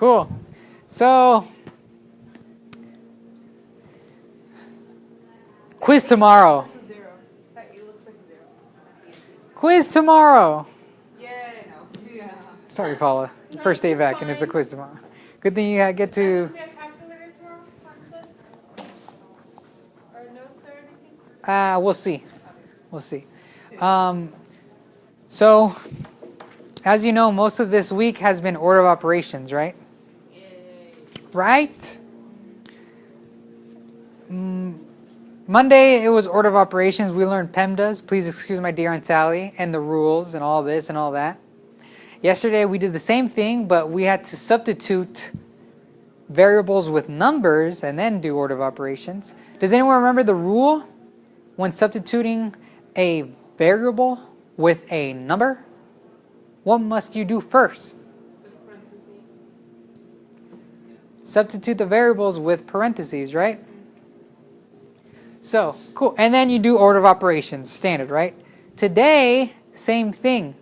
Cool. So, quiz tomorrow. Quiz tomorrow. Sorry, Paula. First day back, and it's a quiz tomorrow. Good thing you get to. We'll see. We'll see. So, as you know, most of this week has been order of operations, right? Right? Monday, it was order of operations. We learned PEMDAS. Please excuse my dear Aunt Sally, and the rules and all this and all that. Yesterday, we did the same thing, but we had to substitute variables with numbers and then do order of operations. Does anyone remember the rule when substituting a variable with a number? What must you do first? Substitute the variables with parentheses, right? So, cool. And then you do order of operations, standard, right? Today, same thing.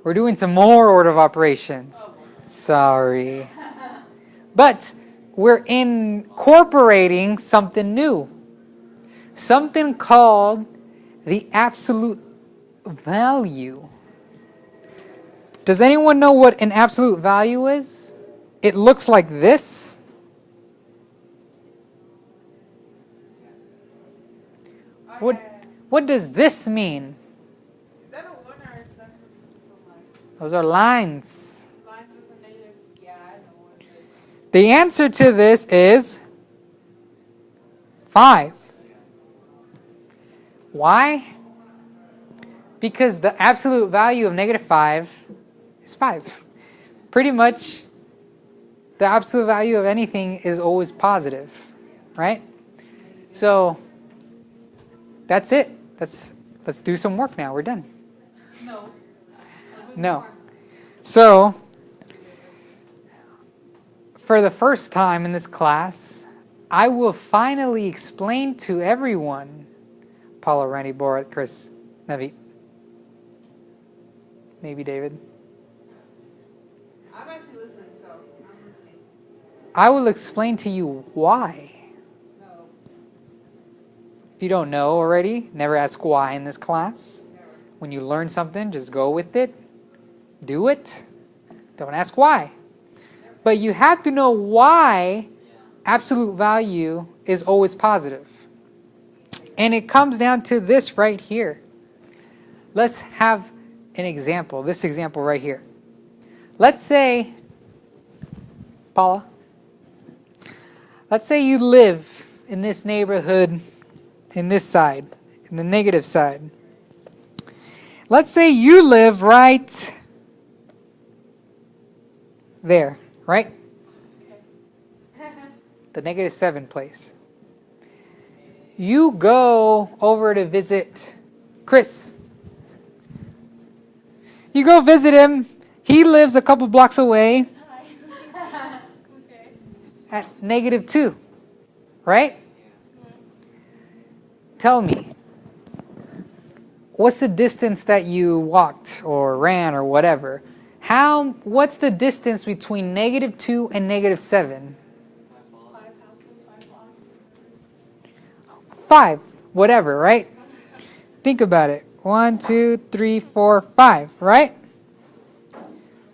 We're doing some more order of operations. Sorry. But we're incorporating something new. Something called the absolute value. Does anyone know what an absolute value is? It looks like this. What does this mean? Is that a one or is that Those are lines. lines with a negative? Yeah, I know what it is. The answer to this is 5. Why? Because the absolute value of negative 5 is 5. Pretty much, the absolute value of anything is always positive, right? So, that's it. Let's do some work now. We're done. No. No. So, for the first time in this class, I will finally explain to everyone, Paula, Randy, Borat, Chris, Naveed, maybe David. I'm actually listening, so I'm listening. I will explain to you why. No. If you don't know already, never ask why in this class. Never. When you learn something, just go with it. Do it. Don't ask why. But you have to know why absolute value is always positive. And it comes down to this right here. Let's have an example. This example right here. Let's say, Paula, let's say you live in this neighborhood in this side, in the negative side. Let's say you live right there, right? The negative 7 place. You go over to visit Chris. You go visit him. He lives a couple blocks away Okay. at negative 2, right? Tell me, what's the distance that you walked or ran or whatever? What's the distance between negative 2 and negative 7? 5 houses, 5 blocks. 5, whatever, right? Think about it. 1, 2, 3, 4, 5, right?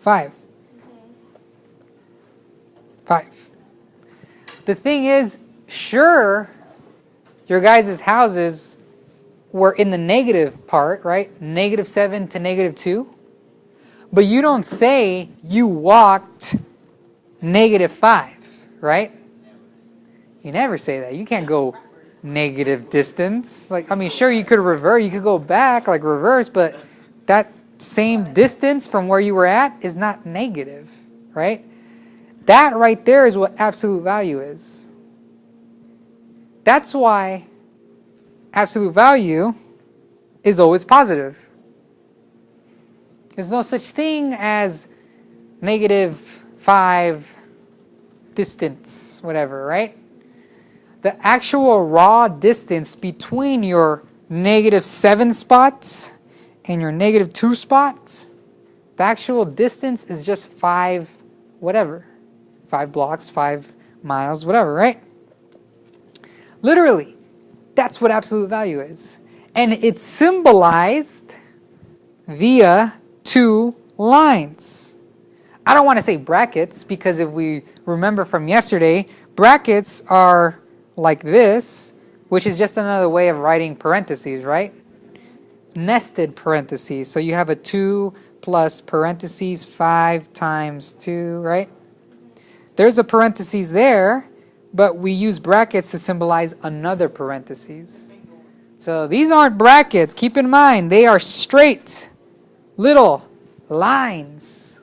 5. 5. The thing is, sure, your guys' houses were in the negative part, right? Negative 7 to negative 2. But you don't say you walked negative 5, right? You never say that. You can't go negative distance. Like, I mean, sure, you could reverse, you could go back, like reverse, but that same distance from where you were at is not negative, right? That right there is what absolute value is. That's why absolute value is always positive. There's no such thing as negative 5 distance, whatever, right? The actual raw distance between your negative 7 spots and your negative 2 spots, the actual distance is just 5 whatever. 5 blocks, 5 miles, whatever, right? Literally, that's what absolute value is. And it's symbolized via 2 lines. I don't want to say brackets because if we remember from yesterday, brackets are like this, which is just another way of writing parentheses, right? Nested parentheses. So you have a 2 plus parentheses 5 times 2, right? There's a parentheses there, but we use brackets to symbolize another parentheses. So these aren't brackets. Keep in mind, they are straight little lines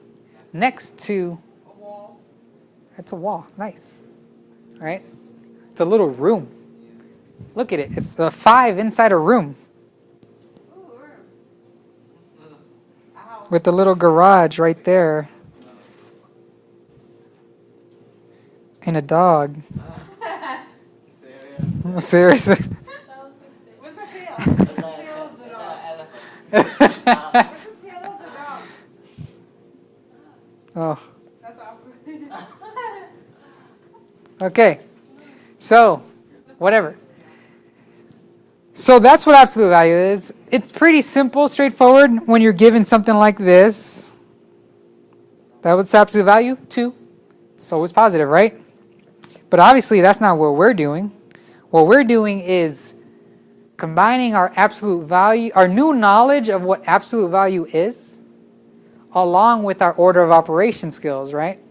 next to A wall. That's a wall. Nice. Right? It's a little room. Look at it. It's the 5 inside a room Ooh, a house. with the little garage right there. And a dog. Seriously. That looks like steak. What's the tail? What's the tail of the dog? What's the tail of the dog? Oh. That's awkward. Okay. So, whatever. So that's what absolute value is. It's pretty simple, straightforward when you're given something like this. That was absolute value, 2. It's always positive, right? But obviously that's not what we're doing. What we're doing is combining our absolute value, our new knowledge of what absolute value is, along with our order of operation skills, right?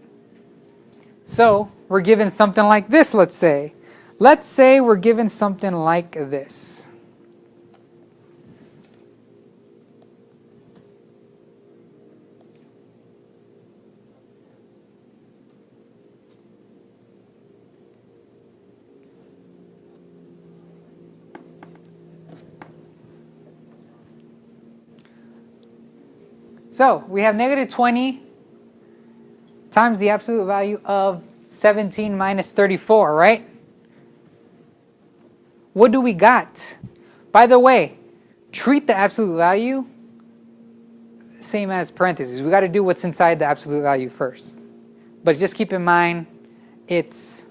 So we're given something like this, let's say. Let's say we're given something like this. So we have negative 20 times the absolute value of 17 minus 34, right? What do we got? By the way, treat the absolute value same as parentheses. We got to do what's inside the absolute value first. But just keep in mind, it's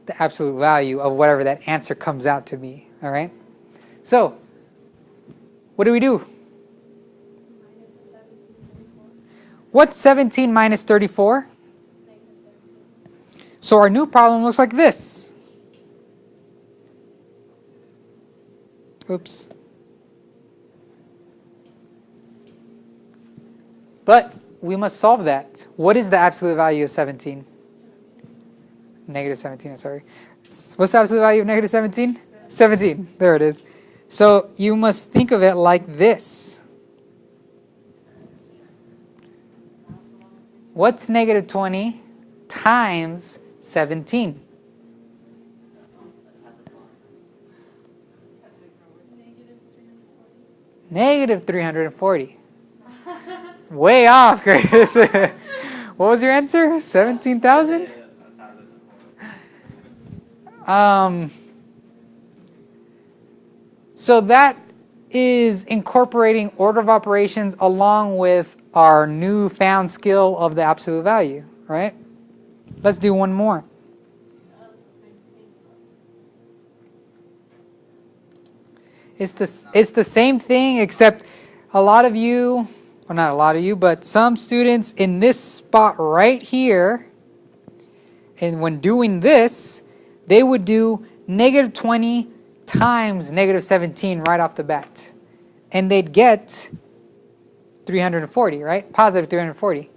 the absolute value of whatever that answer comes out to be, all right? So, what do we do? What's 17 minus 34? So our new problem looks like this. Oops. But we must solve that. What is the absolute value of 17? Negative 17, sorry. What's the absolute value of negative 17? 17. There it is. So you must think of it like this. What's negative 20 times 17? Negative 340. Way off, Grace. What was your answer? 17,000? So that is incorporating order of operations along with our newfound skill of the absolute value, right? Let's do one more. It's the same thing, except a lot of you, or not a lot of you, but some students in this spot right here, and when doing this, they would do negative 20 times negative 17 right off the bat. And they'd get 340, right? Positive 340.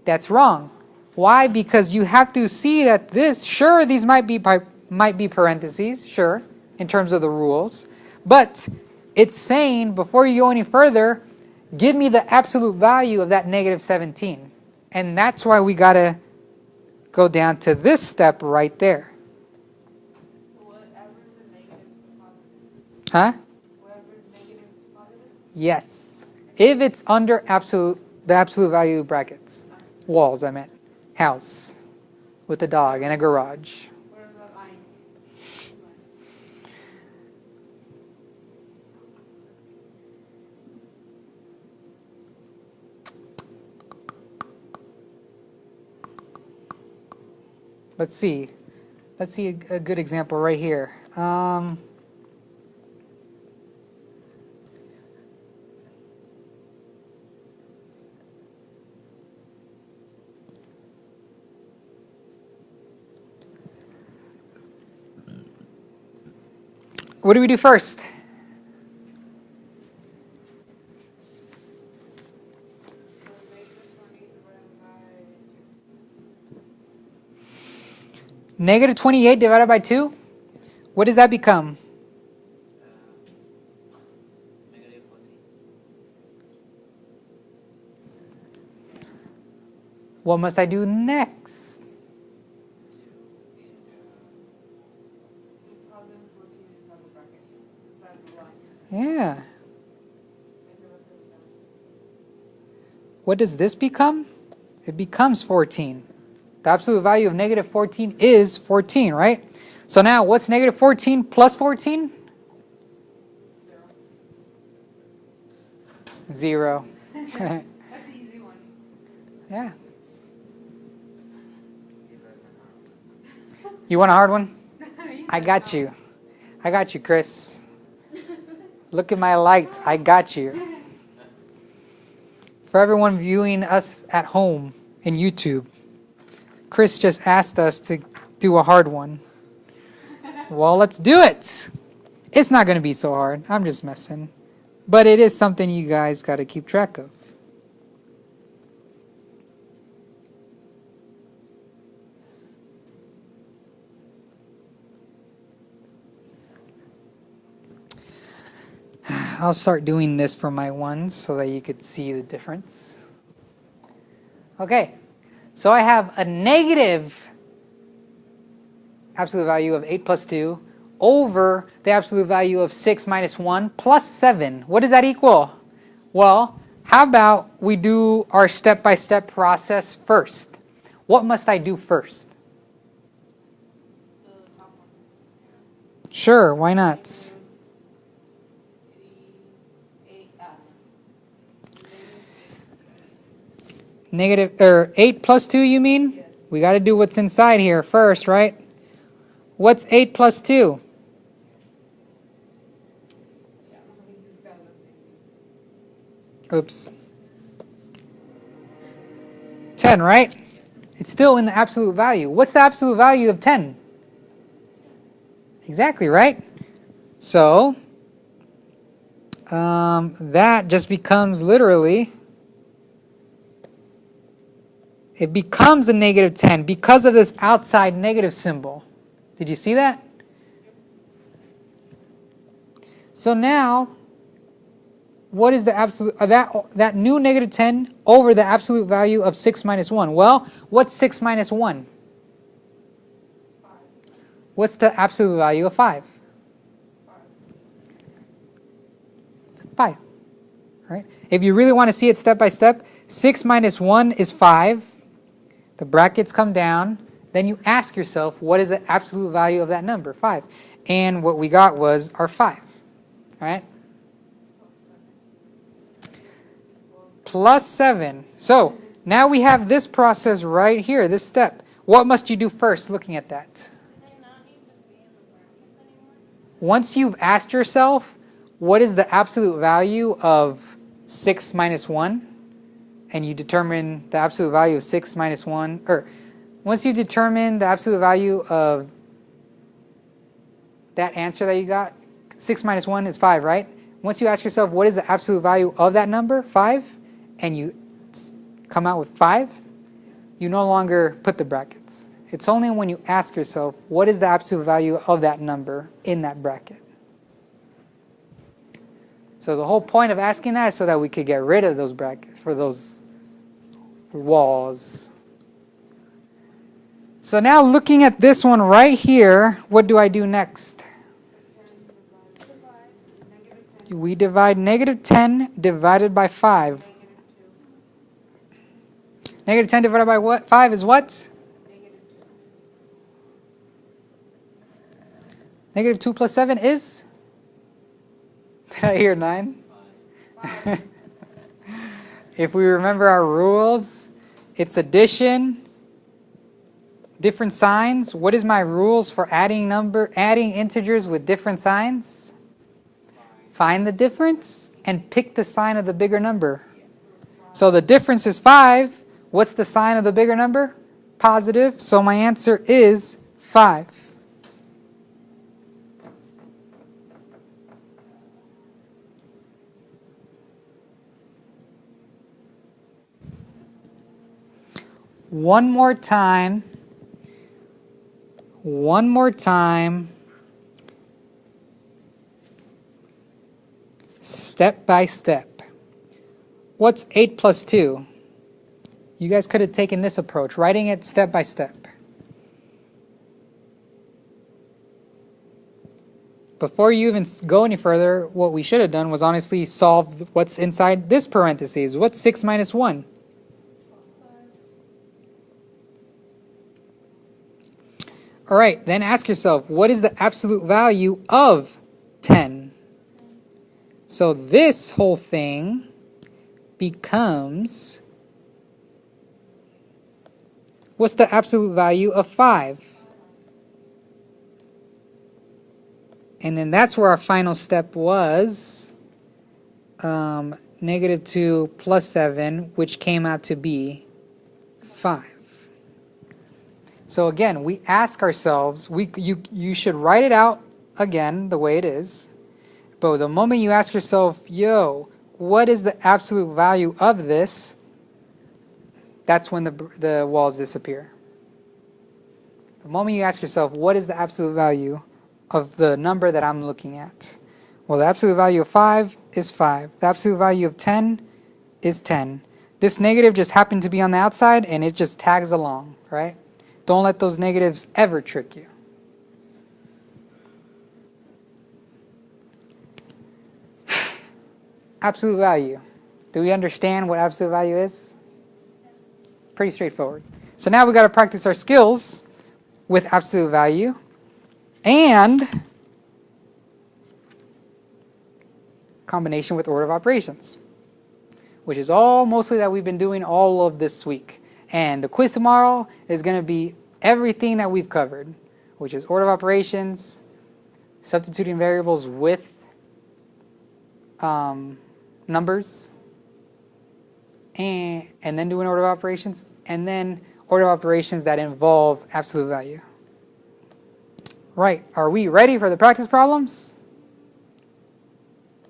That's wrong. Why? Because you have to see that this, sure, these might be parentheses, sure, in terms of the rules. But it's saying, before you go any further, give me the absolute value of that negative 17. And that's why we got to go down to this step right there. Huh? Yes. If it's under the absolute value brackets. Walls, I meant. House. With a dog and a garage. Let's see. Let's see a good example right here. What do we do first? Negative 28 divided by 2? What does that become? Negative 14. What must I do next? Yeah. What does this become? It becomes 14. The absolute value of negative 14 is 14, right? So now, what's negative 14 plus 14? 0. That's the easy one. Yeah. You want a hard one? I got you. I got you, Chris. Look at my light. I got you. For everyone viewing us at home in YouTube, Chris just asked us to do a hard one. Well, let's do it. It's not going to be so hard. I'm just messing. But it is something you guys got to keep track of. I'll start doing this for my ones so that you could see the difference. Okay, so I have a negative absolute value of 8 plus 2 over the absolute value of 6 minus 1 plus 7. What does that equal? Well, how about we do our step-by-step process first? What must I do first? Sure, why not? Negative, 8 plus 2, you mean? We got to do what's inside here first, right? What's 8 plus 2? Oops. 10, right? It's still in the absolute value. What's the absolute value of 10? Exactly, right? So, that just becomes literally... It becomes a negative 10 because of this outside negative symbol. Did you see that? So now, what is the absolute that new negative 10 over the absolute value of 6 minus 1? Well, what's 6 minus 1? 5. What's the absolute value of 5? 5. Right? If you really want to see it step by step, 6 minus 1 is 5. The brackets come down. Then you ask yourself, what is the absolute value of that number? 5. And what we got was our 5. All right? Plus 7. So now we have this process right here, this step. What must you do first looking at that? Do they not need to be in the brackets anymore? Once you've asked yourself, what is the absolute value of 6 minus 1? And you determine the absolute value of 6 minus 1, or once you determine the absolute value of that answer that you got, 6 minus 1 is 5, right? Once you ask yourself, what is the absolute value of that number, 5, and you come out with 5, you no longer put the brackets. It's only when you ask yourself, what is the absolute value of that number in that bracket? So the whole point of asking that is so that we could get rid of those brackets for those walls. So now looking at this one right here, what do I do next? We divide negative 10 divided by 5. Negative 10 divided by what? 5 is what? Negative 2 plus 7 is? Did I hear 9? If we remember our rules, it's addition different signs. What is my rules for adding integers with different signs? Find the difference and pick the sign of the bigger number. So the difference is 5. What's the sign of the bigger number? Positive. So my answer is 5. One more time. Step by step. What's 8 plus 2? You guys could have taken this approach, writing it step by step. Before you even go any further, what we should have done was honestly solve what's inside this parentheses. What's 6 minus 1? All right, then ask yourself, what is the absolute value of 10? So this whole thing becomes, what's the absolute value of 5? And then that's where our final step was, -2 plus 7, which came out to be 5. So again, we ask ourselves, you should write it out again the way it is, but the moment you ask yourself, yo, what is the absolute value of this? That's when the walls disappear. The moment you ask yourself, what is the absolute value of the number that I'm looking at? Well, the absolute value of 5 is 5. The absolute value of 10 is 10. This negative just happened to be on the outside and it just tags along, right? Don't let those negatives ever trick you. Absolute value. Do we understand what absolute value is? Pretty straightforward. So now we got to practice our skills with absolute value and combination with order of operations, which is all mostly that we've been doing all of this week. And the quiz tomorrow is going to be everything that we've covered, which is order of operations, substituting variables with numbers, and then doing order of operations, and then order of operations that involve absolute value. Right, are we ready for the practice problems?